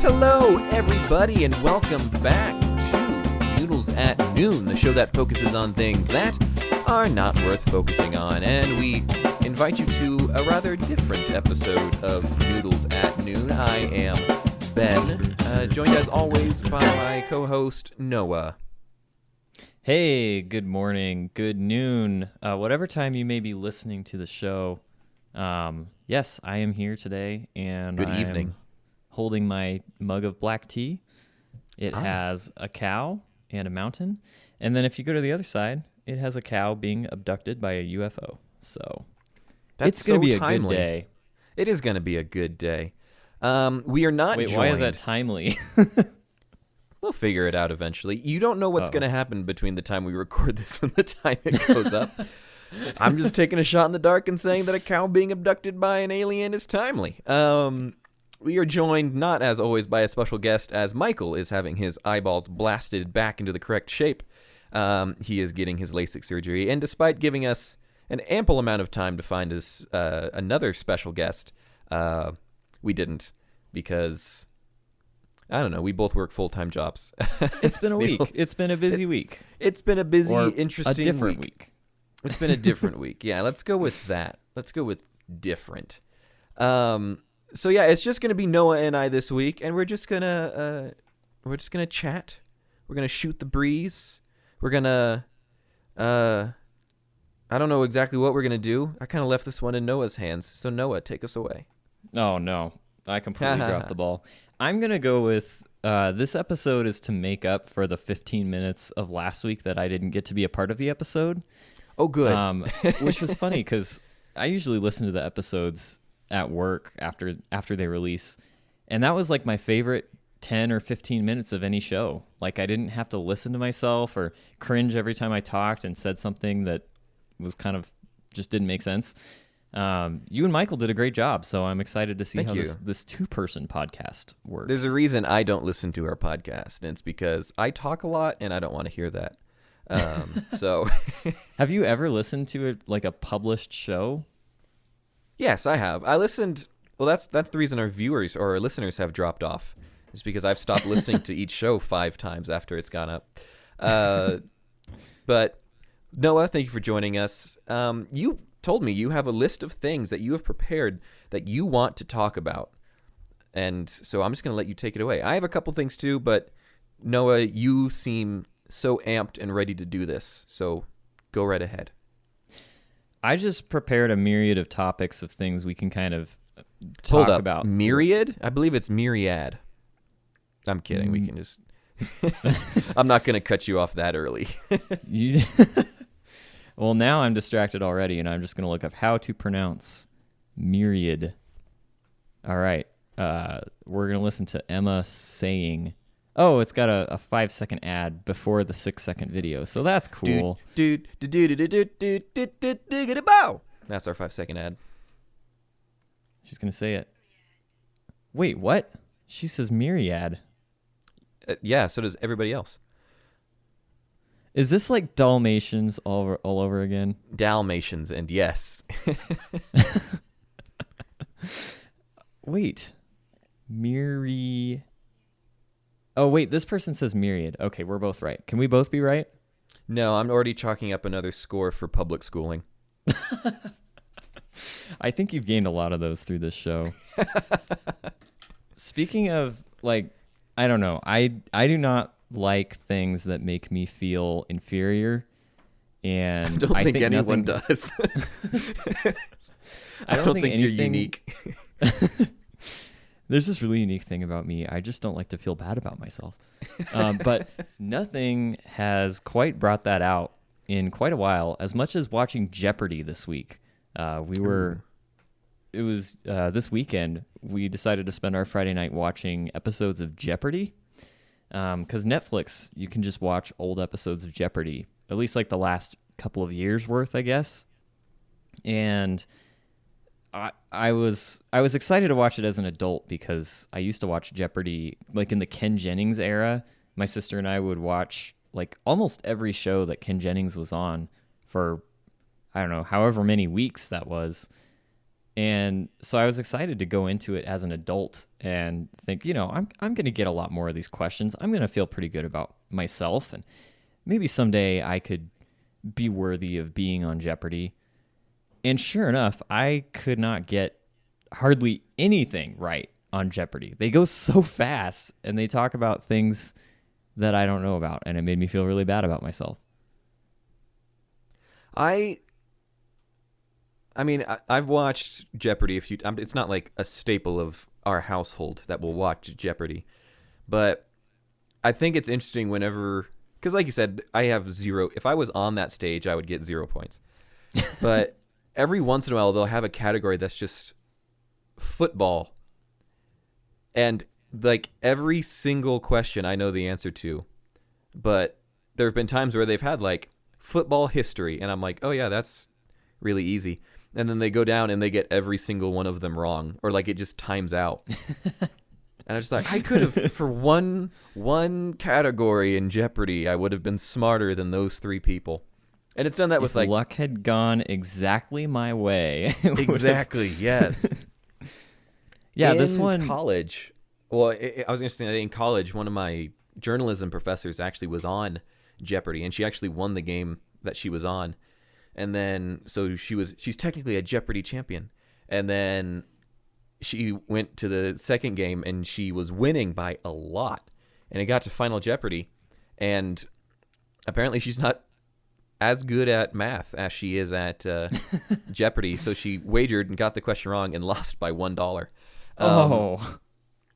Hello, everybody, and welcome back to Noodles at Noon, the show that focuses on things that are not worth focusing on. And we invite you to a rather different episode of Noodles at Noon. I am Ben, joined as always by my co-host, Noah. Hey, good morning, good noon, whatever time you may be listening to the show. Yes, I am here today, and Good evening. Holding my mug of black tea. It has a cow and a mountain, and then if you go to the other side, it has a cow being abducted by a UFO. So That's it's going to be timely. A good day. It is going to be a good day. We are not Wait, joined. why is that timely? We'll figure it out eventually. You don't know what's going to happen between the time we record this and the time it goes up. I'm just taking a shot in the dark and saying that a cow being abducted by an alien is timely. We are joined, not as always, by a special guest, as Michael is having his eyeballs blasted back into the correct shape. He is getting his LASIK surgery, and despite giving us an ample amount of time to find us another special guest, we didn't, because, I don't know, we both work full-time jobs. It's been a week. It's been a busy week. It's been a busy, Or interesting a different week. It's been a different week. Yeah, let's go with that. Let's go with different. So yeah, it's just gonna be Noah and I this week, and we're just gonna chat. We're gonna shoot the breeze. We're gonna I don't know exactly what we're gonna do. I kind of left this one in Noah's hands. So Noah, take us away. Oh no, I completely dropped the ball. I'm gonna go with this episode is to make up for the 15 minutes of last week that I didn't get to be a part of the episode. Oh, good. Which was funny because I usually listen to the episodes at work after they release, and that was like my favorite 10 or 15 minutes of any show. Like, I didn't have to listen to myself or cringe every time I talked and said something that was kind of just didn't make sense. You and Michael did a great job, so I'm excited to see Thank how you. this two-person podcast works. There's a reason I don't listen to our podcast, and it's because I talk a lot and I don't want to hear that. So Have you ever listened to a published show? yes, I have. I listened. Well, that's the reason our viewers or our listeners have dropped off. It's because I've stopped listening to each show 5 times after it's gone up. But Noah, thank you for joining us. You told me you have a list of things that you have prepared that you want to talk about, and so I'm just going to let you take it away. I have a couple things too, but Noah, you seem so amped and ready to do this, so go right ahead. I just prepared a myriad of topics of things we can kind of talk about. Myriad? I believe it's myriad. I'm kidding. We can just... I'm not going to cut you off that early. Well, now I'm distracted already, and I'm just going to look up how to pronounce myriad. All right. We're going to listen to Emma saying... Oh, it's got a 5-second ad before the 6-second video, so that's cool. That's our 5-second ad. She's going to say it. Wait, what? She says myriad. Yeah, so does everybody else. Is this like Dalmatians all over again? Dalmatians, and yes. Wait. Oh, wait, this person says myriad. Okay, we're both right. Can we both be right? No, I'm already chalking up another score for public schooling. I think you've gained a lot of those through this show. Speaking of, I don't know. I do not like things that make me feel inferior. And I don't think anyone does. I don't think you're unique. There's this really unique thing about me. I just don't like to feel bad about myself. But nothing has quite brought that out in quite a while, as much as watching Jeopardy this week. It was this weekend, we decided to spend our Friday night watching episodes of Jeopardy. Because Netflix, you can just watch old episodes of Jeopardy, at least like the last couple of years worth, I guess. And I was excited to watch it as an adult because I used to watch Jeopardy like in the Ken Jennings era. My sister and I would watch like almost every show that Ken Jennings was on for, I don't know, however many weeks that was. And so I was excited to go into it as an adult and think, I'm going to get a lot more of these questions. I'm going to feel pretty good about myself, and maybe someday I could be worthy of being on Jeopardy. And sure enough, I could not get hardly anything right on Jeopardy. They go so fast and they talk about things that I don't know about, and it made me feel really bad about myself. I mean, I've watched Jeopardy a few times. It's not like a staple of our household that will watch Jeopardy. But I think it's interesting whenever, because like you said, I have zero. If I was on that stage, I would get 0 points. But every once in a while, they'll have a category that's just football. And like every single question I know the answer to. But there have been times where they've had like football history. And I'm like, oh yeah, that's really easy. And then they go down and they get every single one of them wrong, or like it just times out. And I'm just like, I could have, for one category in Jeopardy, I would have been smarter than those 3 people. And it's done that with like luck had gone exactly my way. Exactly, yes. Yeah, in this one college. Well, I was interested in college. One of my journalism professors actually was on Jeopardy, and she actually won the game that she was on. And then, so she's technically a Jeopardy champion. And then she went to the second game and she was winning by a lot. And it got to Final Jeopardy. And apparently she's not as good at math as she is at Jeopardy. So she wagered and got the question wrong and lost by $1.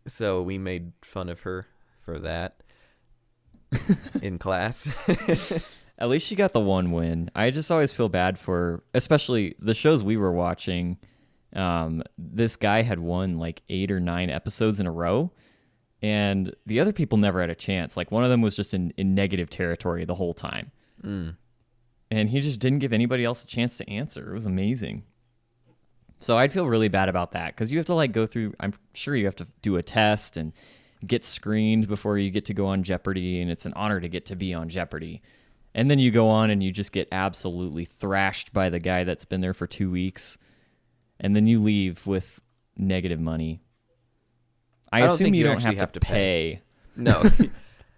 So we made fun of her for that in class. At least she got the one win. I just always feel bad for, especially the shows we were watching. This guy had won like 8 or 9 episodes in a row, and the other people never had a chance. Like one of them was just in negative territory the whole time. And he just didn't give anybody else a chance to answer. It was amazing. So I'd feel really bad about that, because you have to like go through, I'm sure you have to do a test and get screened before you get to go on Jeopardy, and it's an honor to get to be on Jeopardy. And then you go on and you just get absolutely thrashed by the guy that's been there for 2 weeks. And then you leave with negative money. I assume you don't have to pay. No.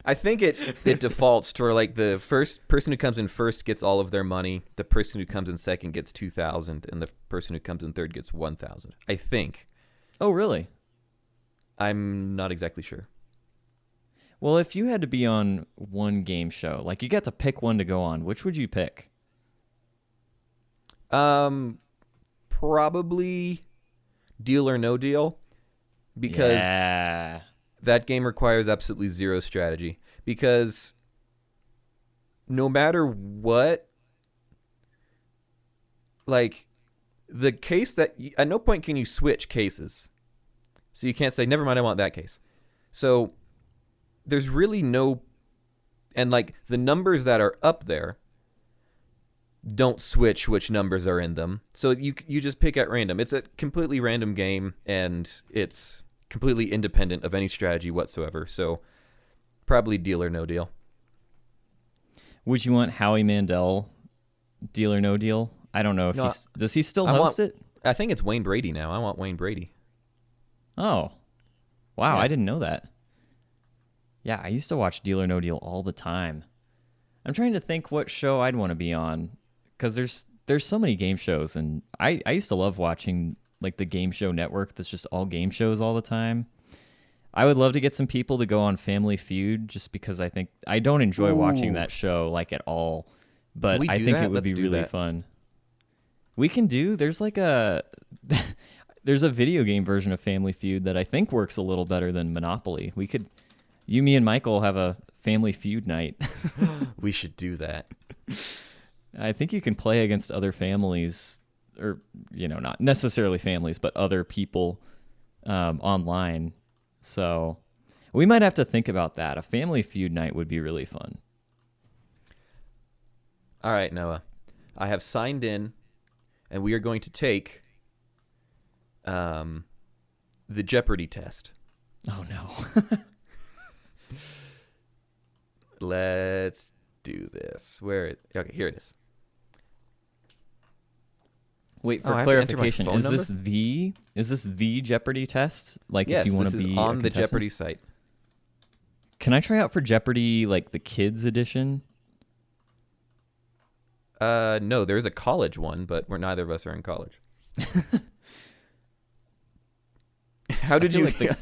I think it defaults to where like the first person who comes in first gets all of their money. The person who comes in second gets $2,000. And the person who comes in third gets $1,000. I think. Oh, really? I'm not exactly sure. Well, if you had to be on one game show, like you got to pick one to go on, which would you pick? Probably Deal or No Deal, because that game requires absolutely zero strategy. Because no matter what, like the case that at no point can you switch cases, so you can't say never mind, I want that case. So there's really no, and like the numbers that are up there don't switch which numbers are in them. So you just pick at random. It's a completely random game, and it's completely independent of any strategy whatsoever. So probably Deal or No Deal. Would you want Howie Mandel Deal or No Deal? I don't know if does he still host it? I think it's Wayne Brady now. I want Wayne Brady. Oh, wow! Yeah. I didn't know that. Yeah, I used to watch Deal or No Deal all the time. I'm trying to think what show I'd want to be on, because there's so many game shows, and I used to love watching like the Game Show Network that's just all game shows all the time. I would love to get some people to go on Family Feud, just because I think I don't enjoy watching that show like at all, but I think it would be really fun. We can do, there's like there's a video game version of Family Feud that I think works a little better than Monopoly. We could, you, me, and Michael have a Family Feud night. We should do that. I think you can play against other families, or, not necessarily families, but other people online. So we might have to think about that. A Family Feud night would be really fun. All right, Noah. I have signed in, and we are going to take the Jeopardy test. Oh, no. Let's do this. Okay, here it is. Wait, for I have to enter my clarification, phone number? is this the Jeopardy test? Like, Yes, if you want this to is be on a the contestant? Jeopardy site. Can I try out for Jeopardy, like the kids edition? No, there's a college one, but neither of us are in college. How did feel you? like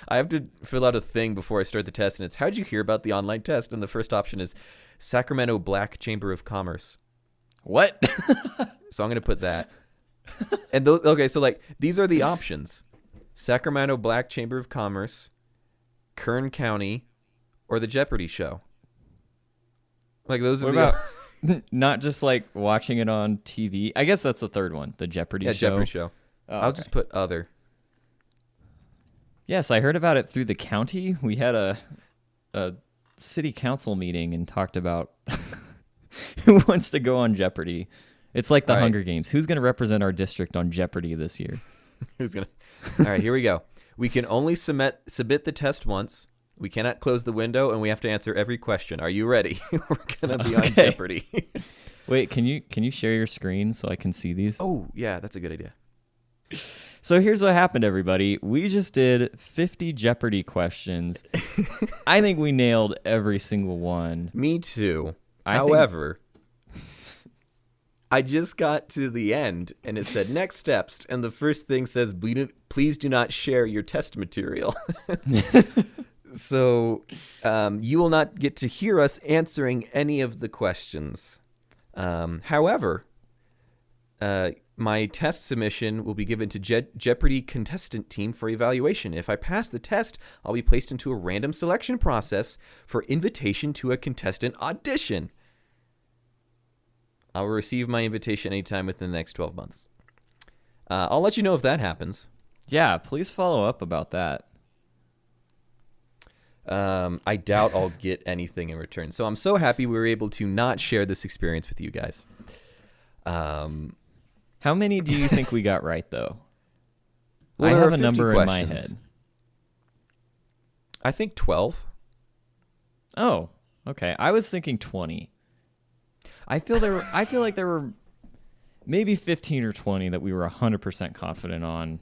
I have to fill out a thing before I start the test, and it's how did you hear about the online test? And the first option is Sacramento Black Chamber of Commerce. What? So I'm gonna put that. And okay, so like these are the options: Sacramento Black Chamber of Commerce, Kern County, or the Jeopardy show. Like those are What the about not just like watching it on TV? I guess that's the third one, the Jeopardy show. Jeopardy show. Oh, I'll okay. just put other. Yes, I heard about it through the county. We had a city council meeting and talked about who wants to go on Jeopardy. It's like the All right. Hunger Games. Who's going to represent our district on Jeopardy this year? Who's gonna? All right, here we go. We can only submit the test once. We cannot close the window, and we have to answer every question. Are you ready? We're gonna be on Okay. Jeopardy. Wait, can you share your screen so I can see these? Oh yeah, that's a good idea. So here's what happened, everybody. We just did 50 Jeopardy questions. I think we nailed every single one. Me too. I think- However, I just got to the end, and it said next steps, and the first thing says, "Please do not share your test material." So you will not get to hear us answering any of the questions. However, my test submission will be given to Jeopardy contestant team for evaluation. If I pass the test, I'll be placed into a random selection process for invitation to a contestant audition. I'll receive my invitation anytime within the next 12 months. I'll let you know if that happens. Yeah, please follow up about that. I doubt I'll get anything in return. So I'm so happy we were able to not share this experience with you guys. How many do you think we got right, though? Well, I there have are a 50 number in my questions. head. I think 12. Oh, okay. I was thinking 20. I feel like there were maybe 15 or 20 that we were 100% confident on.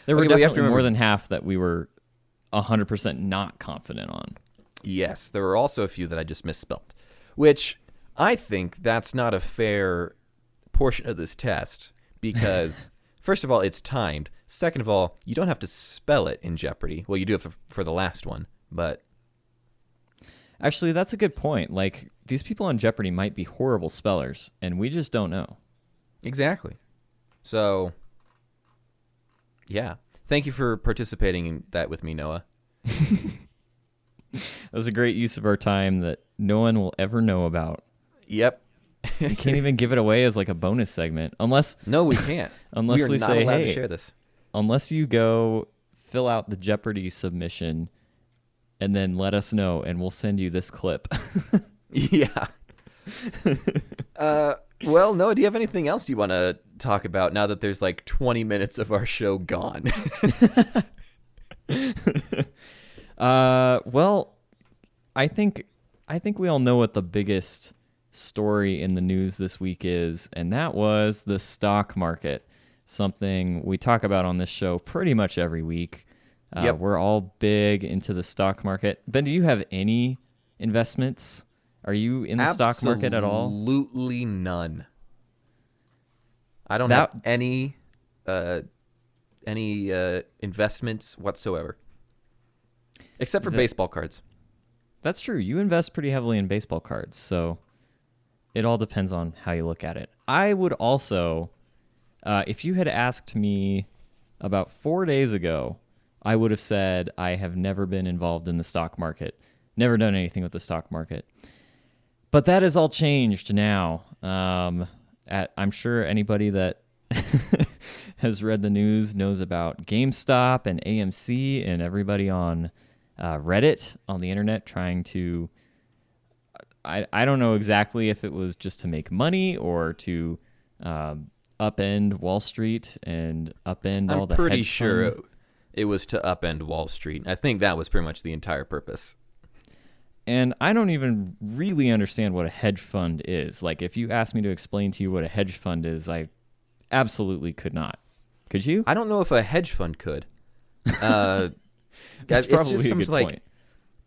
There were Okay, but you have to definitely more remember- than half that we were 100% not confident on. Yes, there were also a few that I just misspelled, which I think that's not a fair portion of this test because, first of all, it's timed. Second of all, you don't have to spell it in Jeopardy. Well, you do have for the last one, but Actually, that's a good point. Like, these people on Jeopardy might be horrible spellers, and we just don't know. exactly. So, yeah. Thank you for participating in that with me, Noah. That was a great use of our time that no one will ever know about. Yep. We can't even give it away as like a bonus segment unless No, we can't. Unless we are we not say, allowed hey, to share this. unless you go fill out the Jeopardy submission and then let us know and we'll send you this clip. Yeah. Well, Noah, do you have anything else you want to talk about now that there's like 20 minutes of our show gone? Well, I think we all know what the biggest story in the news this week is, and that was the stock market. Something we talk about on this show pretty much every week. Yep. We're all big into the stock market. Ben, do you have any investments? Are you in the stock market at all? Absolutely none. I don't That- have any investments whatsoever, except for baseball cards. That's true. You invest pretty heavily in baseball cards, so it all depends on how you look at it. I would also, if you had asked me about 4 days ago, I would have said I have never been involved in the stock market, never done anything with the stock market. But that has all changed now. I'm sure anybody that has read the news knows about GameStop and AMC and everybody on Reddit on the internet trying to, I don't know exactly if it was just to make money or to upend Wall Street and upend all I'm the pretty hedge sure fund. it was to upend Wall Street. I think that was pretty much the entire purpose. And I don't even really understand what a hedge fund is. Like, if you asked me to explain to you what a hedge fund is, I absolutely could not. Could you? I don't know if a hedge fund could. That's probably just a some good like point.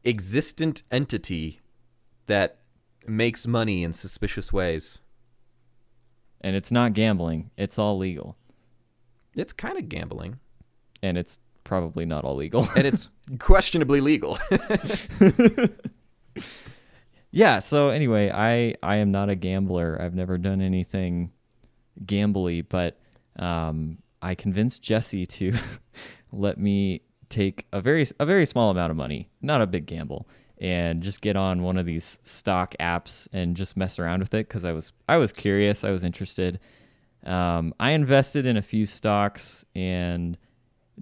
existent entity that makes money in suspicious ways. And it's not gambling. It's all legal. It's kind of gambling. And it's probably not all legal. And it's questionably legal. Yeah, so anyway, I am not a gambler. I've never done anything gambly, but I convinced Jesse to let me take a very small amount of money, not a big gamble, and just get on one of these stock apps and just mess around with it because I was curious, I was interested. I invested in a few stocks and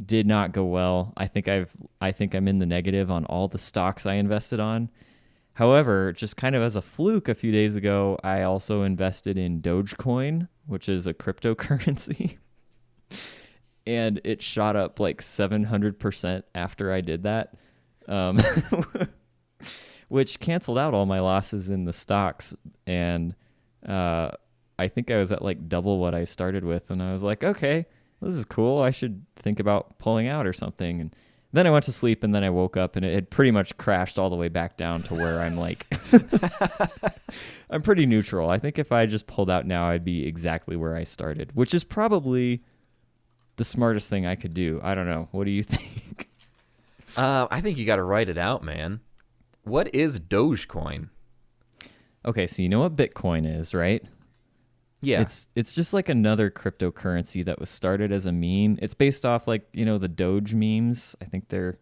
did not go well. I think I'm in the negative on all the stocks I invested on. However, just kind of as a fluke a few days ago, I also invested in Dogecoin, which is a cryptocurrency. And it shot up like 700% after I did that, which canceled out all my losses in the stocks. And I think I was at like double what I started with. And I was like, okay, this is cool. I should think about pulling out or something. And then I went to sleep, and then I woke up, and it had pretty much crashed all the way back down to where I'm like, I'm pretty neutral. I think if I just pulled out now, I'd be exactly where I started, which is probably the smartest thing I could do. I don't know. What do you think? I think you got to write it out, man. What is Dogecoin? Okay, so you know what Bitcoin is, right? Yeah. It's just like another cryptocurrency that was started as a meme. It's based off like, the Doge memes. I think is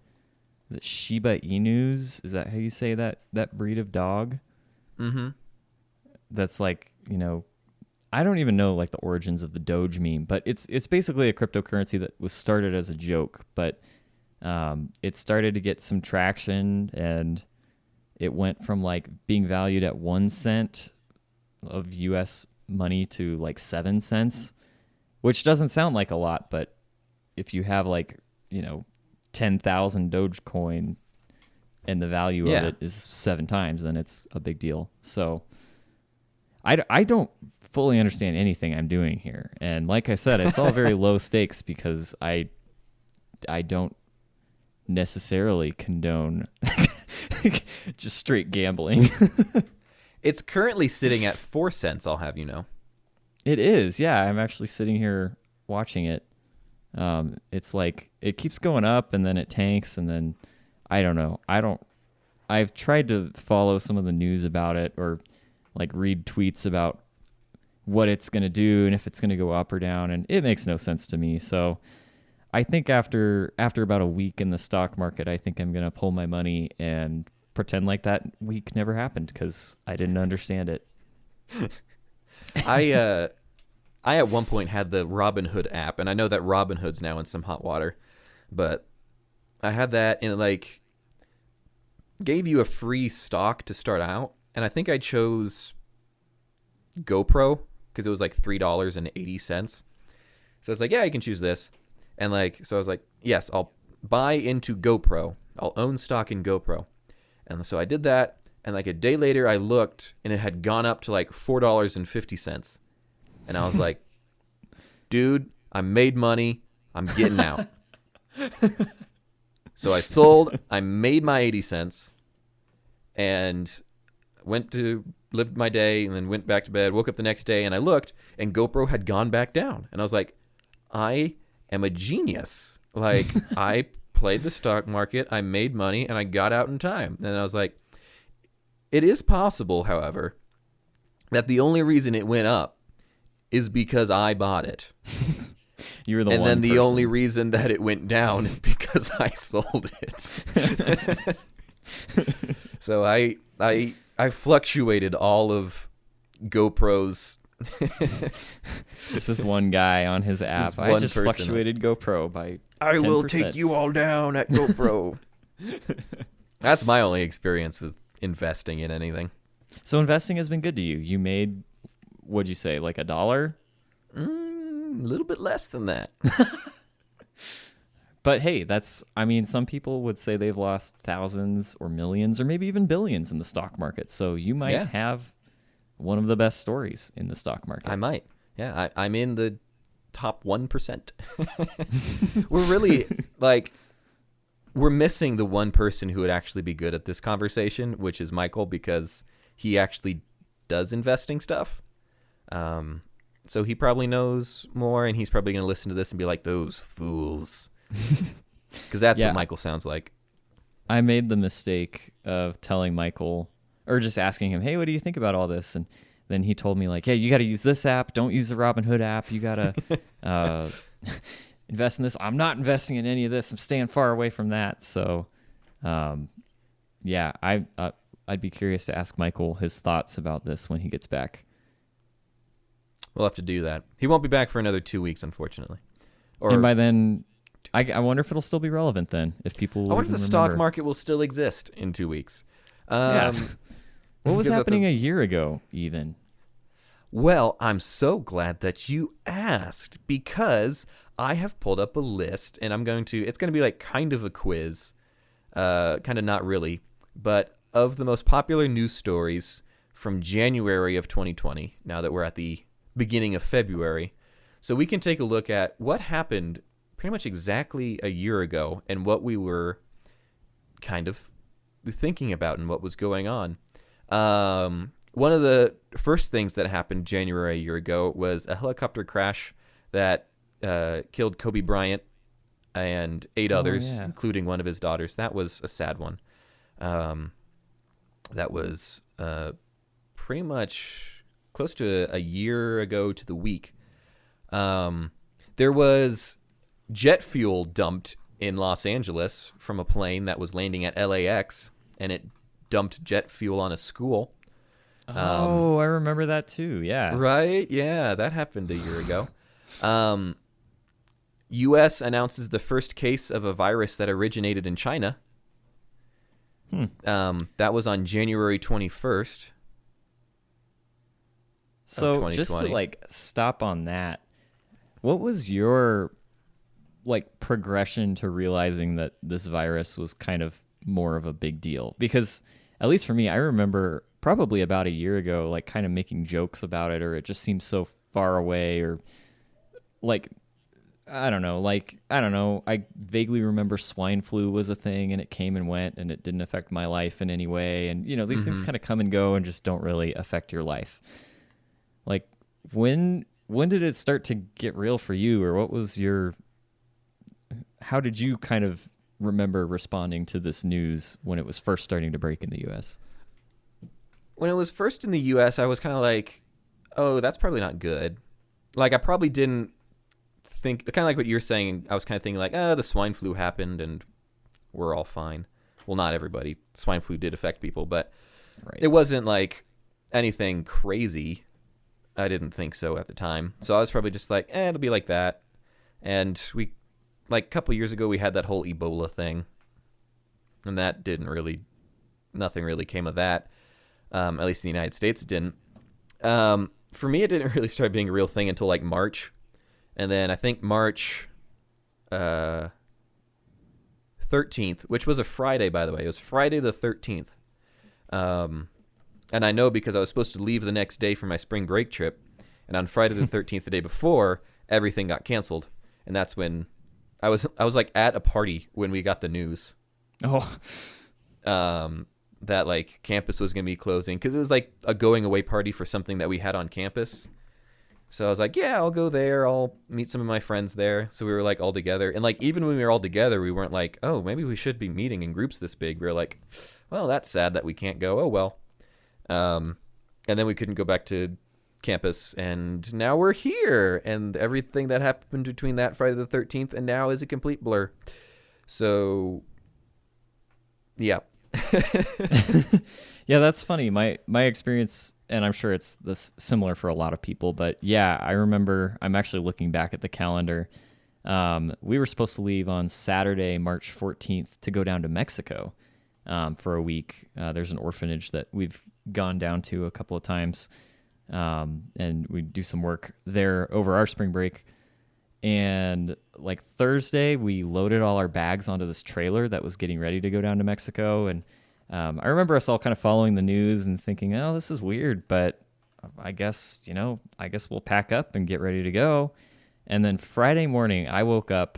it Shiba Inus? Is that how you say that breed of dog? Mm-hmm. That's like, I don't even know like the origins of the Doge meme, but it's basically a cryptocurrency that was started as a joke, but it started to get some traction, and it went from like being valued at 1 cent of US money to like 7 cents, which doesn't sound like a lot, but if you have like 10,000 Dogecoin and the value of it is 7 times, then it's a big deal. So I don't fully understand anything I'm doing here, and like I said, it's all very low stakes because I don't necessarily condone just straight gambling. It's currently sitting at 4 cents, I'll have you know. It is, yeah. I'm actually sitting here watching it. It's like it keeps going up, and then it tanks, and then I don't know. I've tried to follow some of the news about it, or like read tweets about what it's going to do and if it's going to go up or down, and it makes no sense to me. So I think after about a week in the stock market, I think I'm going to pull my money and pretend like that week never happened because I didn't understand it. I at one point had the Robinhood app, and I know that Robinhood's now in some hot water, but I had that, and it like gave you a free stock to start out, and I think I chose GoPro because it was like $3.80. So I was like, yeah, you can choose this, and like, so I was like, yes, I'll buy into GoPro. I'll own stock in GoPro. And so I did that, and like a day later I looked, and it had gone up to like $4.50. And I was like, dude, I made money. I'm getting out. So I sold, I made my 80 cents, and lived my day, and then went back to bed, woke up the next day, and I looked, and GoPro had gone back down. And I was like, I am a genius. Like, I played the stock market, I made money, and I got out in time. And I was like, it is possible, however, that the only reason it went up is because I bought it. You were the and one then the person. only reason that it went down is because I sold it. So I fluctuated all of GoPro's. Just this one guy on his app. Just I one just person. fluctuated GoPro by 10%. I will take you all down at GoPro. That's my only experience with investing in anything. So investing has been good to you. You made, what'd you say, like $1? A little bit less than that. But hey, some people would say they've lost thousands or millions or maybe even billions in the stock market. So you might have one of the best stories in the stock market. I might. Yeah, I'm in the top 1%. We're really we're missing the one person who would actually be good at this conversation, which is Michael, because he actually does investing stuff. So he probably knows more, and he's probably going to listen to this and be like, those fools. Because that's what Michael sounds like. I made the mistake of telling Michael, or just asking him, hey, what do you think about all this? And then he told me, like, hey, you got to use this app. Don't use the Robinhood app. You got to invest in this. I'm not investing in any of this. I'm staying far away from that. So, I'd be curious to ask Michael his thoughts about this when he gets back. We'll have to do that. He won't be back for another 2 weeks, unfortunately. And by then, I wonder if it'll still be relevant then. If people, I wonder if the stock market will still exist in 2 weeks. What was happening a year ago, even? Well, I'm so glad that you asked, because I have pulled up a list, and it's going to be like kind of a quiz, kind of not really, but of the most popular news stories from January of 2020, now that we're at the beginning of February. So we can take a look at what happened pretty much exactly a year ago and what we were kind of thinking about and what was going on. One of the first things that happened January a year ago was a helicopter crash that killed Kobe Bryant and 8 others, including one of his daughters. That was a sad one. That was pretty much close to a year ago to the week. There was jet fuel dumped in Los Angeles from a plane that was landing at LAX, and it dumped jet fuel on a school. I remember that too. Yeah. Right? Yeah, that happened a year ago. U.S. announces the first case of a virus that originated in China. That was on January 21st. So just to stop on that, what was your progression to realizing that this virus was kind of more of a big deal? Because at least for me, I remember probably about a year ago, kind of making jokes about it, or it just seemed so far away, or I don't know. I vaguely remember swine flu was a thing, and it came and went, and it didn't affect my life in any way. And, these things kind of come and go and just don't really affect your life. When did it start to get real for you, or what was how did you kind of remember responding to this news when it was first starting to break in the U.S.? When it was first in the U.S., I was kind of like, oh, that's probably not good. I probably didn't think, kind of like what you're saying, I was kind of thinking the swine flu happened and we're all fine. Well, not everybody. Swine flu did affect people, but It wasn't anything crazy. I didn't think so at the time. So I was probably just it'll be like that. And we, a couple years ago, we had that whole Ebola thing. And that nothing really came of that. At least in the United States, it didn't. For me, it didn't really start being a real thing until March. And then I think March 13th, which was a Friday, by the way. It was Friday the 13th. And I know because I was supposed to leave the next day for my spring break trip. And on Friday the 13th, the day before, everything got canceled. And that's when I was at a party when we got the news. Oh. That campus was going to be closing, because it was a going away party for something that we had on campus. So I was yeah, I'll go there. I'll meet some of my friends there. So we were all together. And even when we were all together, we weren't oh, maybe we should be meeting in groups this big. We were well, that's sad that we can't go. Oh, well. And then we couldn't go back to campus, and now we're here. And everything that happened between that Friday the 13th and now is a complete blur. So, yeah. Yeah, that's funny. My experience, and I'm sure it's similar for a lot of people, but yeah, I remember, I'm actually looking back at the calendar. We were supposed to leave on Saturday, March 14th to go down to Mexico for a week. There's an orphanage that we've gone down to a couple of times, and we do some work there over our spring break. And like Thursday, we loaded all our bags onto this trailer that was getting ready to go down to Mexico. And I remember us all kind of following the news and thinking, oh, this is weird, but I guess we'll pack up and get ready to go. And then Friday morning, I woke up,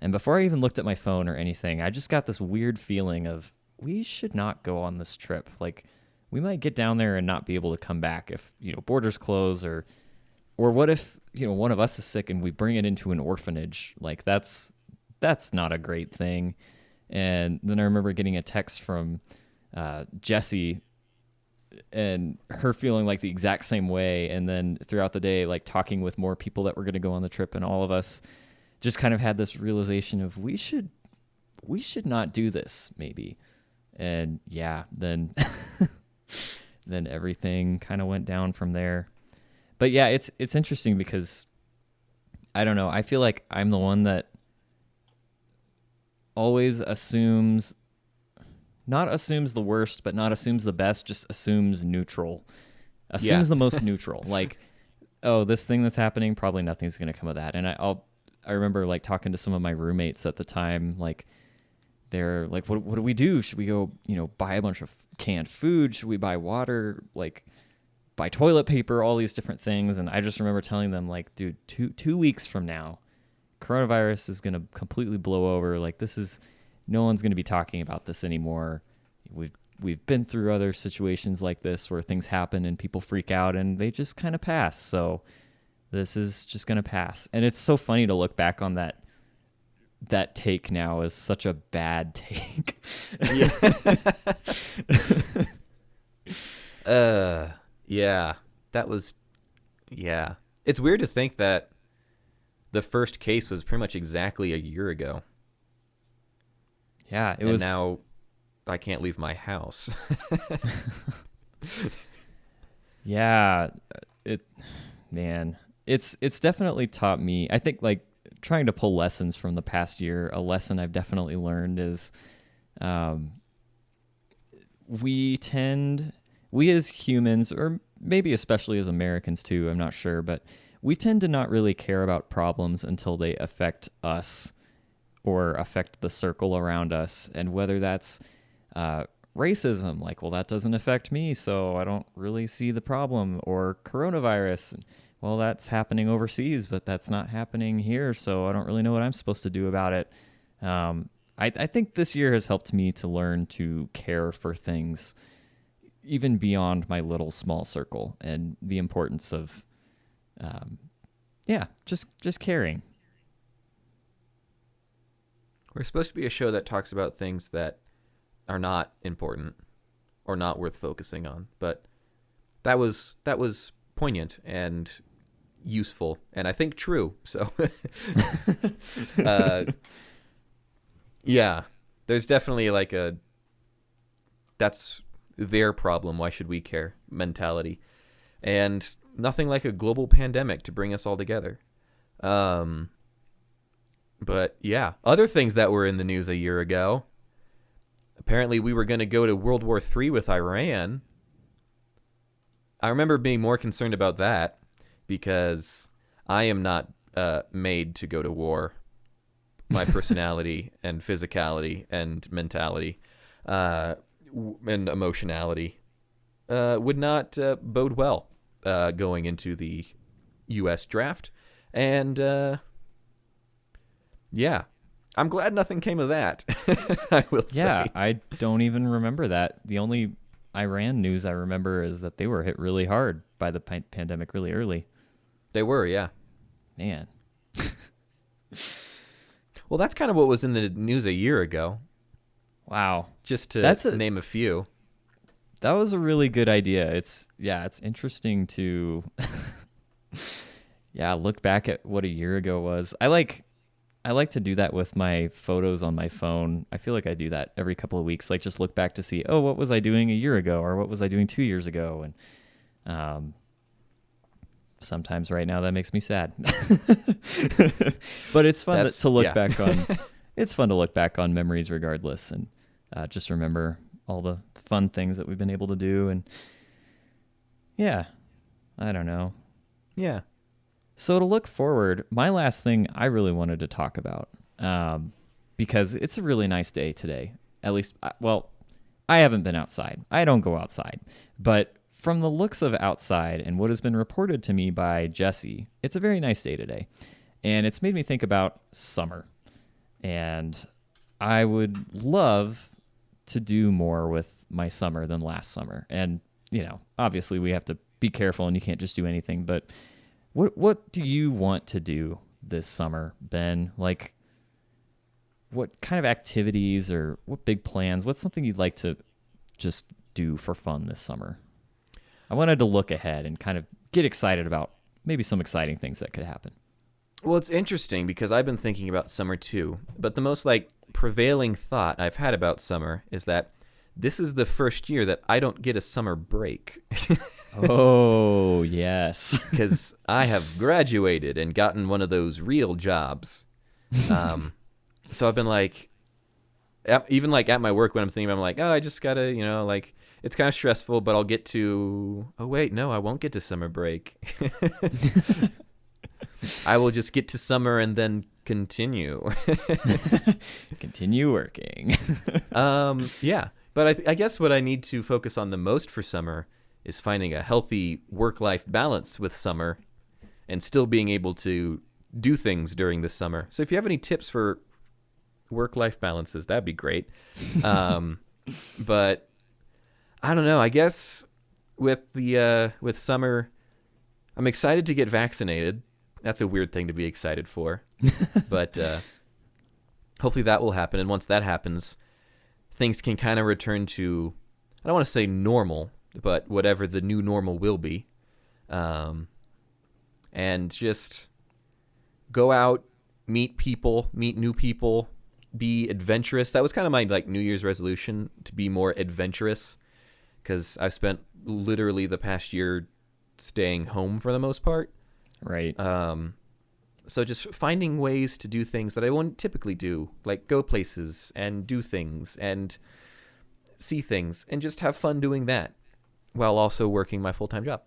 and before I even looked at my phone or anything, I just got this weird feeling of we should not go on this trip. Like, we might get down there and not be able to come back if, borders close, or what if, one of us is sick and we bring it into an orphanage? Like, that's not a great thing. And then I remember getting a text from Jessie and her feeling like the exact same way. And then throughout the day, like talking with more people that were going to go on the trip, and all of us just kind of had this realization of we should not do this maybe. And yeah, then then everything kind of went down from there. But yeah, it's interesting because I don't know, I feel like I'm the one that always not assumes the worst, but not assumes the best, just assumes neutral. Assumes the most neutral. Like, oh, this thing that's happening, probably nothing's going to come of that. And I remember like talking to some of my roommates at the time, like they're like, what do we do? Should we go, buy a bunch of canned food? Should we buy water? Like, buy toilet paper, all these different things. And I just remember telling them, like, dude, two weeks from now, coronavirus is going to completely blow over. Like, no one's going to be talking about this anymore. We've been through other situations like this where things happen and people freak out and they just kind of pass. So this is just going to pass. And it's so funny to look back on that take now as such a bad take. Yeah. That was, yeah. It's weird to think that the first case was pretty much exactly a year ago. Yeah, and now I can't leave my house. Yeah, it's definitely taught me. I think like trying to pull lessons from the past year. A lesson I've definitely learned is, we as humans, or maybe especially as Americans too, I'm not sure, but we tend to not really care about problems until they affect us or affect the circle around us. And whether that's racism, like, well, that doesn't affect me, so I don't really see the problem, or coronavirus, well, that's happening overseas, but that's not happening here, so I don't really know what I'm supposed to do about it. I think this year has helped me to learn to care for things even beyond my little small circle, and the importance of just caring. We're supposed to be a show that talks about things that are not important or not worth focusing on, but that was poignant and useful, and I think true. So, yeah, there's definitely like that's their problem. Why should we care? Mentality, and nothing like a global pandemic to bring us all together. But yeah, other things that were in the news a year ago. Apparently, we were going to go to World War III with Iran. I remember being more concerned about that because I am not made to go to war. My personality and physicality and mentality and emotionality would not bode well going into the U.S. draft. And yeah, I'm glad nothing came of that. I will say. Yeah, I don't even remember that. The only Iran news I remember is that they were hit really hard by the pandemic really early. They were, yeah. Man. Well, that's kind of what was in the news a year ago. Wow. Just to name a few. That was a really good idea. It's interesting to look back at what a year ago was. I like to do that with my photos on my phone. I feel like I do that every couple of weeks. Like, just look back to see, what was I doing a year ago, or what was I doing 2 years ago? And sometimes right now that makes me sad. But it's fun to look back on. It's fun to look back on memories regardless, and just remember all the fun things that we've been able to do. And yeah, I don't know. Yeah. So to look forward, my last thing I really wanted to talk about, because it's a really nice day today. At least, well, I haven't been outside. I don't go outside. But from the looks of outside and what has been reported to me by Jesse, it's a very nice day today. And it's made me think about summer. And I would love to do more with my summer than last summer. And, obviously we have to be careful and you can't just do anything. But what do you want to do this summer, Ben? Like, what kind of activities or what big plans? What's something you'd like to just do for fun this summer? I wanted to look ahead and kind of get excited about maybe some exciting things that could happen. Well, it's interesting because I've been thinking about summer too, but the most prevailing thought I've had about summer is that this is the first year that I don't get a summer break. Oh, yes. Because I have graduated and gotten one of those real jobs. So I've been even at my work when I'm thinking, I'm like, oh, I just gotta, it's kind of stressful, but I'll get to, oh wait, no, I won't get to summer break. I will just get to summer and then continue. Continue working. Yeah. But I guess what I need to focus on the most for summer is finding a healthy work-life balance with summer and still being able to do things during the summer. So if you have any tips for work-life balances, that'd be great. But I don't know. I guess with summer, I'm excited to get vaccinated. That's a weird thing to be excited for. But hopefully that will happen. And once that happens, things can kind of return to, I don't want to say normal, but whatever the new normal will be. And just go out, meet new people, be adventurous. That was kind of my New Year's resolution, to be more adventurous, because I've spent literally the past year staying home for the most part. Right. So just finding ways to do things that I wouldn't typically do, like go places and do things and see things and just have fun doing that while also working my full-time job.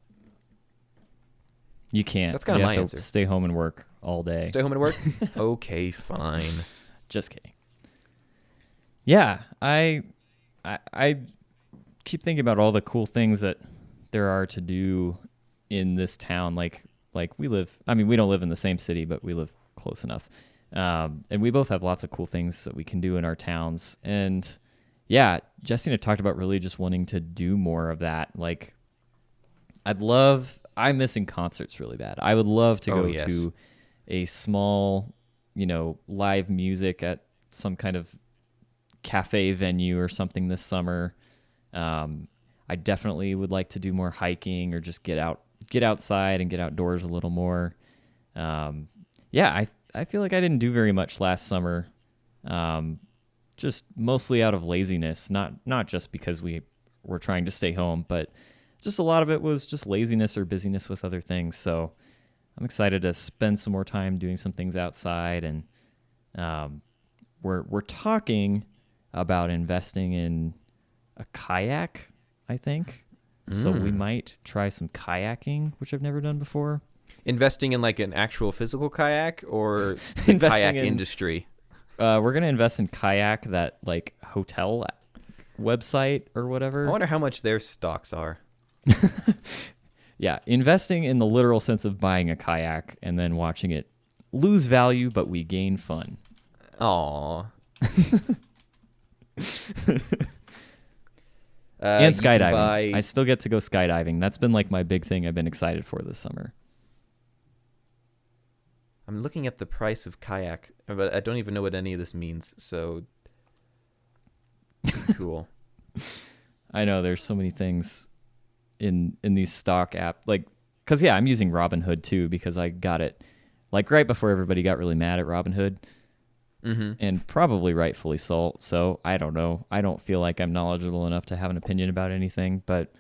You can't. That's kind of my answer. Stay home and work all day. Stay home and work? Okay, fine. Just kidding. Yeah, I keep thinking about all the cool things that there are to do in this town. Like we don't live in the same city, but we live close enough. And we both have lots of cool things that we can do in our towns. And yeah, Jesse and I talked about really just wanting to do more of that. I'm missing concerts really bad. I would love to go to a small, live music at some kind of cafe venue or something this summer. I definitely would like to do more hiking or just get outside and get outdoors a little more. I feel like I didn't do very much last summer. Just mostly out of laziness, not just because we were trying to stay home, but just a lot of it was just laziness or busyness with other things. So I'm excited to spend some more time doing some things outside, and we're talking about investing in a kayak, I think. So we might try some kayaking, which I've never done before. Investing in an actual physical kayak or the kayak industry? We're going to invest in kayak, that hotel website or whatever. I wonder how much their stocks are. Yeah, investing in the literal sense of buying a kayak and then watching it lose value, but we gain fun. Aww. And skydiving. I still get to go skydiving. That's been my big thing I've been excited for this summer. I'm looking at the price of kayak, but I don't even know what any of this means, so cool. I know there's so many things in these stock app, because I'm using Robinhood too, because I got it right before everybody got really mad at Robinhood. Mm-hmm. And probably rightfully so. So I don't know. I don't feel like I'm knowledgeable enough to have an opinion about anything, but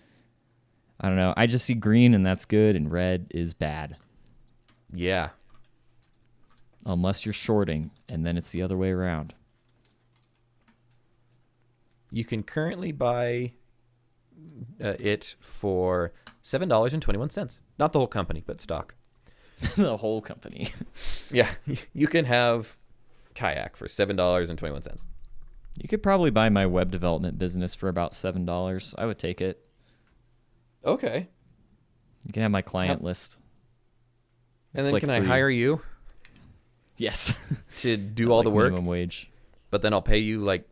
I don't know. I just see green and that's good, and red is bad. Yeah. Unless you're shorting, and then it's the other way around. You can currently buy it for $7.21. Not the whole company, but stock. The whole company. Yeah, you can have Kayak for $7.21. You could probably buy my web development business for about $7. I would take it. Okay. You can have my client list. And then can I hire you? Yes. To do all the work? Minimum wage. But then I'll pay you, like,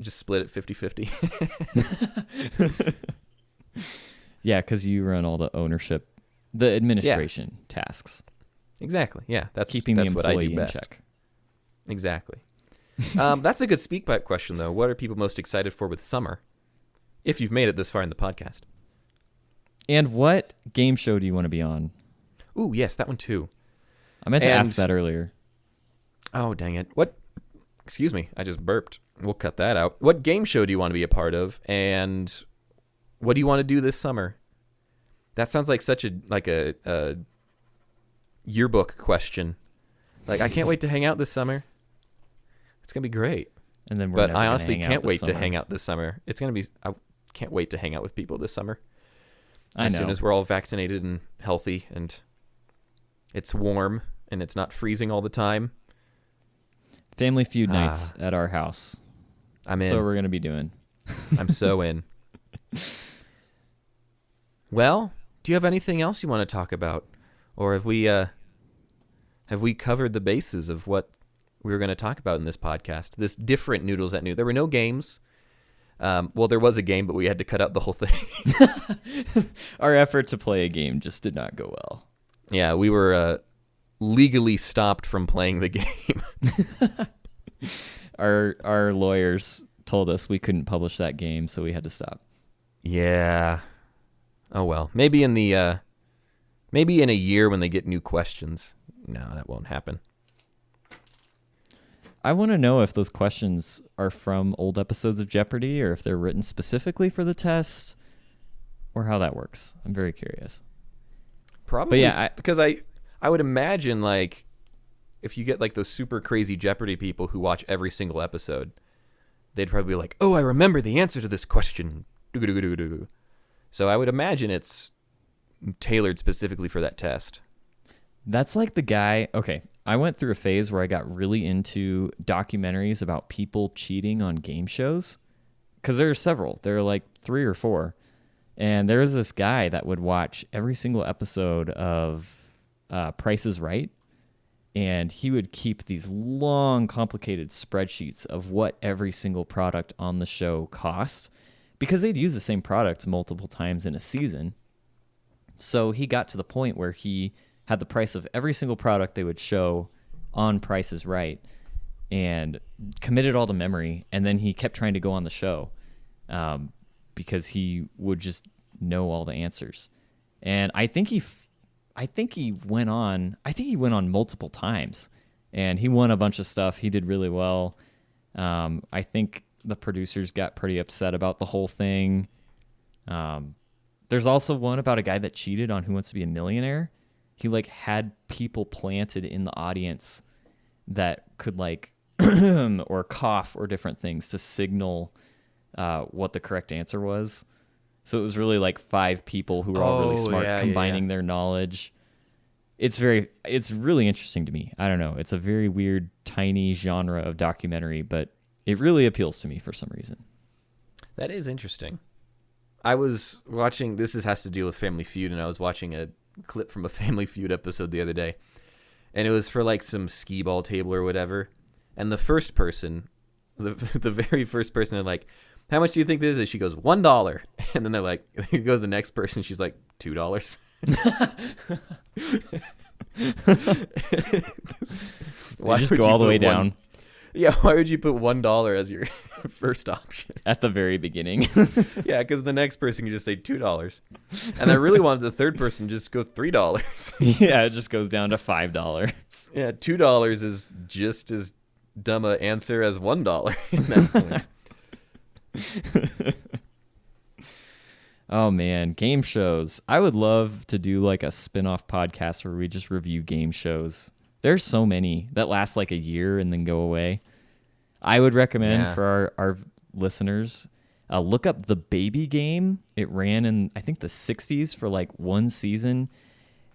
just split it 50-50. Yeah, because you run all the ownership, the administration tasks. Exactly. Yeah, that's keeping the what I employee do in best. check. Exactly. That's a good speak pipe question, though. What are people most excited for with summer? If you've made it this far in the podcast. And what game show do you want to be on? Ooh, yes, that one too. I meant to ask that earlier. Oh, dang it. What? Excuse me, I just burped. We'll cut that out. What game show do you want to be a part of? And what do you want to do this summer? That sounds like such a yearbook question. Like, I can't wait to hang out this summer. It's going to be great. And then But I honestly can't wait to hang out this summer. It's going to be, I can't wait to hang out with people this summer. As soon as we're all vaccinated and healthy and it's warm and it's not freezing all the time. Family Feud nights at our house. I'm in. That's what we're going to be doing. I'm so in. Well, do you have anything else you want to talk about? Or have we covered the bases of what we were going to talk about in this podcast? This different Noodles at Noon. There were no games. Well, there was a game, but we had to cut out the whole thing. Our effort to play a game just did not go well. Yeah, we were legally stopped from playing the game. Our lawyers told us we couldn't publish that game, so we had to stop. Yeah. Oh well. Maybe in a year when they get new questions. No, that won't happen. I want to know if those questions are from old episodes of Jeopardy or if they're written specifically for the test or how that works. I'm very curious. Probably, because I would imagine, like, if you get like those super crazy Jeopardy people who watch every single episode, they'd probably be like, "Oh, I remember the answer to this question." So I would imagine it's tailored specifically for that test. That's like the guy. Okay, I went through a phase where I got really into documentaries about people cheating on game shows because there are several. There are like 3 or 4. And there was this guy that would watch every single episode of Price is Right. And he would keep these long, complicated spreadsheets of what every single product on the show cost because they'd use the same products multiple times in a season. So he got to the point where he had the price of every single product they would show on Price is Right and committed all to memory. And then he kept trying to go on the show because he would just know all the answers. And I think he went on multiple times and he won a bunch of stuff. He did really well. I think the producers got pretty upset about the whole thing. There's also one about a guy that cheated on Who Wants to Be a Millionaire. He like had people planted in the audience that could like or cough or different things to signal what the correct answer was. So it was really like 5 people who were all really smart combining their knowledge. It's really interesting to me. I don't know. It's a very weird, tiny genre of documentary, but it really appeals to me for some reason. That is interesting. I was watching, has to deal with Family Feud, and I was watching a clip from a Family Feud episode the other day, and it was for like some skee ball table or whatever. And the first person, the very first person, they're like, "How much do you think this is?" She goes, $1. And then they're like, they go to the next person. She's like, $2. Why just go all the way down? Yeah, why would you put $1 as your first option at the very beginning? Yeah, because the next person can just say $2, and I really wanted the third person to just go $3. Yeah, it just goes down to $5. Yeah, $2 is just as dumb an answer as $1 in that point. Oh man, game shows. I would love to do like a spin-off podcast where we just review game shows. There's so many that last like a year and then go away. I would recommend for our listeners, look up The Baby Game. It ran in, I think, the 60s for like one season.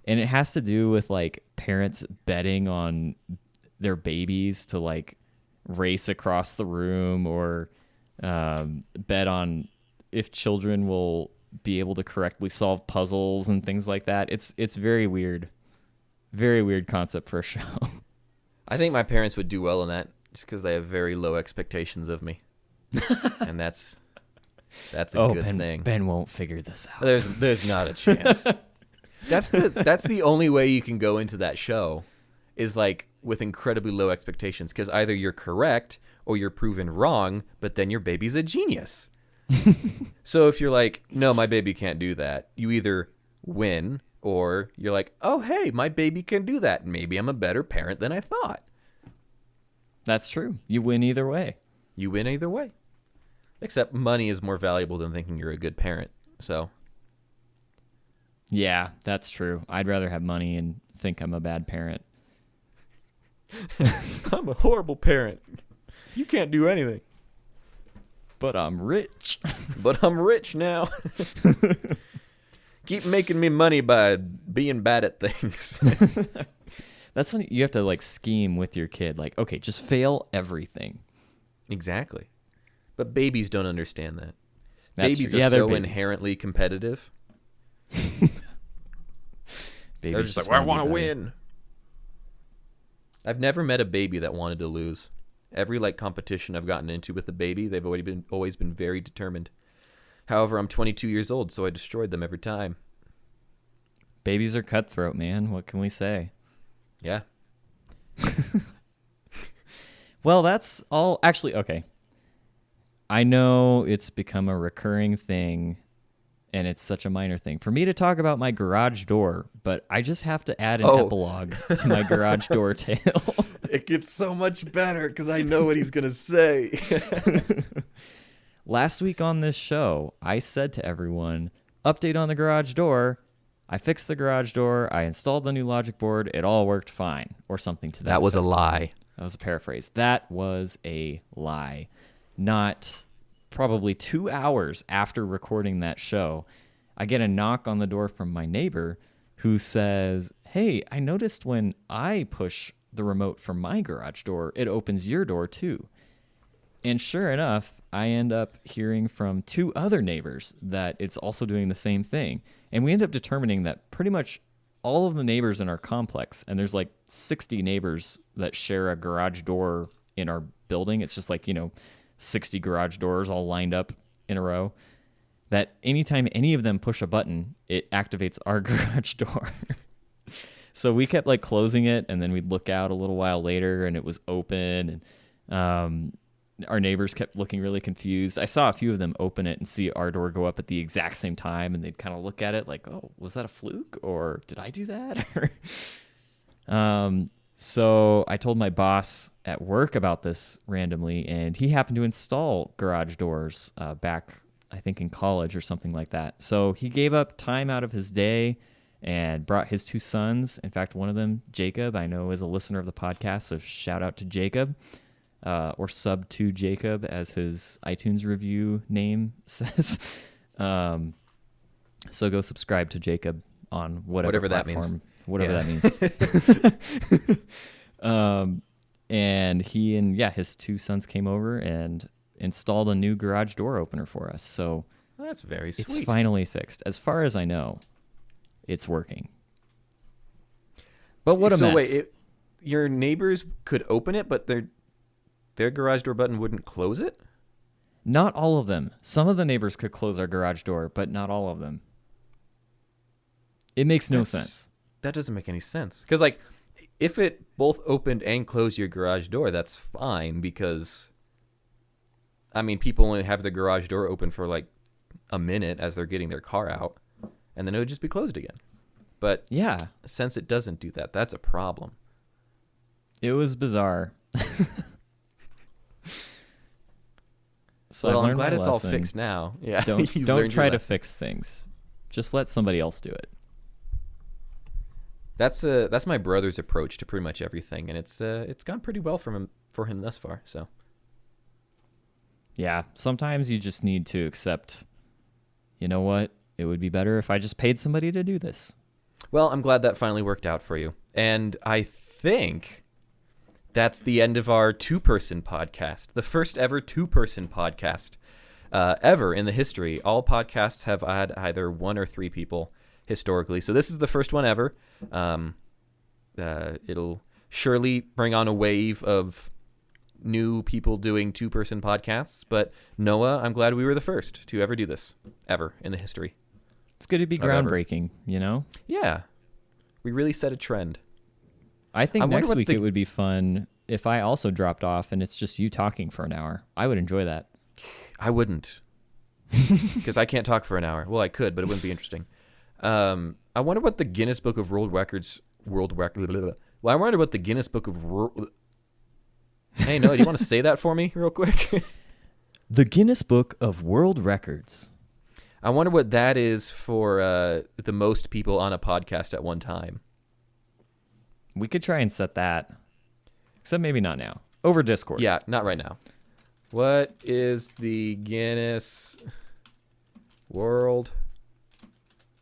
And it has to do with like parents betting on their babies to like race across the room, or bet on if children will be able to correctly solve puzzles and things like that. It's very weird concept for a show. I think my parents would do well in that just because they have very low expectations of me. And that's a good thing. Ben won't figure this out. There's not a chance. That's the only way you can go into that show, is like with incredibly low expectations, because either you're correct or you're proven wrong, but then your baby's a genius. So if you're like, no, my baby can't do that, you either win or you're like, oh, hey, my baby can do that. Maybe I'm a better parent than I thought. That's true. You win either way. You win either way. Except money is more valuable than thinking you're a good parent. So. Yeah, that's true. I'd rather have money and think I'm a bad parent. I'm a horrible parent. You can't do anything. But I'm rich. But I'm rich now. Keep making me money by being bad at things. That's when you have to like scheme with your kid. Like, okay, just fail everything. Exactly. But babies don't understand that. That's babies true. are so babies. inherently competitive. They're just like, well, I want to win. I've never met a baby that wanted to lose. Every like competition I've gotten into with a baby, they've always been very determined. However, I'm 22 years old, so I destroyed them every time. Babies are cutthroat, man. What can we say? Yeah. Well, that's all. Actually, okay. I know it's become a recurring thing, and it's such a minor thing for me to talk about my garage door, but I just have to add an epilogue to my garage door tale. It gets so much better because I know what he's going to say. Last week on this show, I said to everyone, update on the garage door. I fixed the garage door. I installed the new logic board. It all worked fine, or something to that. That was a lie. That was a paraphrase. That was a lie. Not probably 2 hours after recording that show, I get a knock on the door from my neighbor who says, hey, I noticed when I push the remote from my garage door, it opens your door too. And sure enough, I end up hearing from 2 other neighbors that it's also doing the same thing. And we end up determining that pretty much all of the neighbors in our complex, and there's like 60 neighbors that share a garage door in our building. It's just like, 60 garage doors all lined up in a row, that anytime any of them push a button, it activates our garage door. So we kept like closing it, and then we'd look out a little while later and it was open, and our neighbors kept looking really confused. I saw a few of them open it and see our door go up at the exact same time, and they'd kind of look at it like, oh, was that a fluke, or did I do that? So I told my boss at work about this randomly, and he happened to install garage doors back, I think, in college or something like that. So he gave up time out of his day and brought his 2 sons. In fact, one of them, Jacob, I know is a listener of the podcast, so shout out to Jacob, or sub to Jacob, as his iTunes review name says. So go subscribe to Jacob on whatever platform. That means. And he and his 2 sons came over and installed a new garage door opener for us. So that's very sweet. It's finally fixed. As far as I know, it's working. But what a mess. So wait, your neighbors could open it, but their garage door button wouldn't close it? Not all of them. Some of the neighbors could close our garage door, but not all of them. It makes no sense. That doesn't make any sense. Because, like, if it both opened and closed your garage door, that's fine, because, I mean, people only have the garage door open for, like, a minute as they're getting their car out, and then it would just be closed again. But yeah, since it doesn't do that, that's a problem. It was bizarre. So well, I'm glad it's all fixed now. Yeah, don't try to fix things. Just let somebody else do it. That's my brother's approach to pretty much everything, and it's gone pretty well for him thus far. So yeah, sometimes you just need to accept, you know what, it would be better if I just paid somebody to do this. Well, I'm glad that finally worked out for you. And I think that's the end of our two-person podcast, the first ever two-person podcast ever in the history. All podcasts have had either one or three people historically, so this is the first one ever. It'll surely bring on a wave of new people doing two-person podcasts, but Noah, I'm glad we were the first to ever do this, ever in the history. It's good to be groundbreaking, you know? Yeah. We really set a trend. I think next week it would be fun if I also dropped off and it's just you talking for an hour. I would enjoy that. I wouldn't. Because I can't talk for an hour. Well, I could, but it wouldn't be interesting. I wonder what the Guinness Book of World Records... Well, I wonder what the Guinness Book of... Hey, Noah, do you want to say that for me real quick? The Guinness Book of World Records. I wonder what that is for the most people on a podcast at one time. We could try and set that. Except maybe not now. Over Discord. Yeah, not right now. What is the Guinness World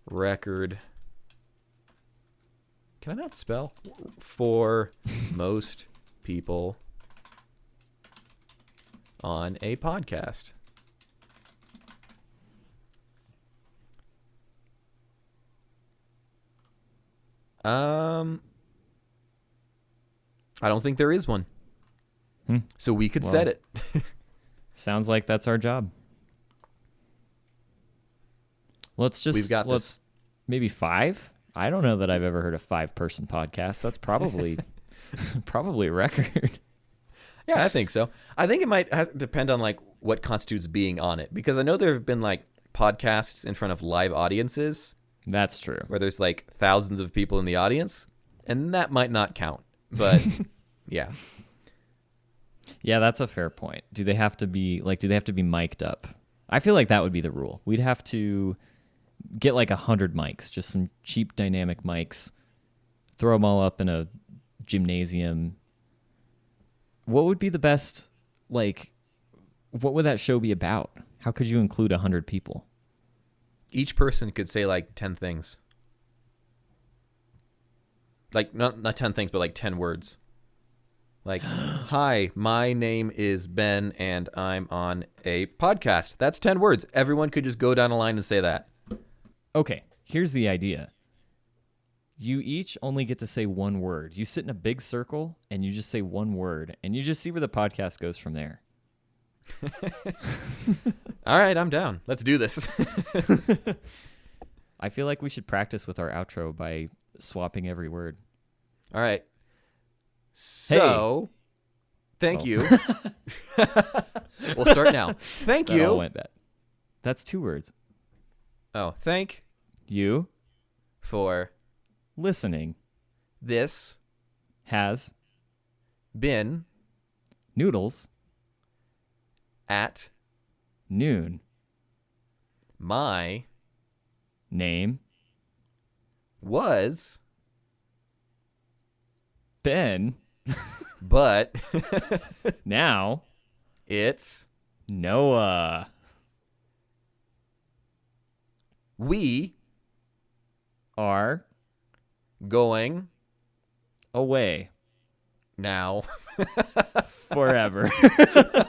Record? Can I not spell? For most people on a podcast. I don't think there is one. So we could set it. Sounds like that's our job. We've got this. Maybe 5? I don't know that I've ever heard a 5-person podcast. That's probably probably a record. Yeah, I think so. I think it might depend on like what constitutes being on it, because I know there have been like podcasts in front of live audiences. That's true. Where there's like thousands of people in the audience, and that might not count. But yeah. Yeah, that's a fair point. Do they have to be mic'd up? I feel like that would be the rule. We'd have to get like 100 mics, just some cheap dynamic mics, throw them all up in a gymnasium. What would be the best, like, what would that show be about? How could you include 100 people? Each person could say like 10 things. Like not 10 things, but like 10 words. Like, hi, my name is Ben and I'm on a podcast. That's 10 words. Everyone could just go down a line and say that. Okay, here's the idea. You each only get to say one word. You sit in a big circle and you just say one word and you just see where the podcast goes from there. All right, I'm down. Let's do this. I feel like we should practice with our outro by swapping every word. All right. So, thank you. We'll start now. Thank that you. All went bad. That's 2 words. Oh, thank you for listening. This has been Noodles at noon. My name was Ben, but now it's Noah. We are going away now. Forever.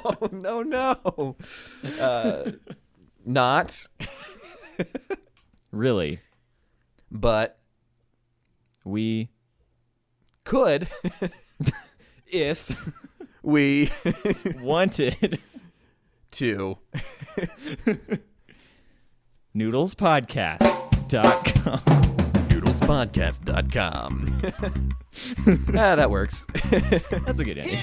Oh, no. Not. Really. But we could if we wanted to. Noodlespodcast.com. Noodlespodcast.com. That works. That's a good ending.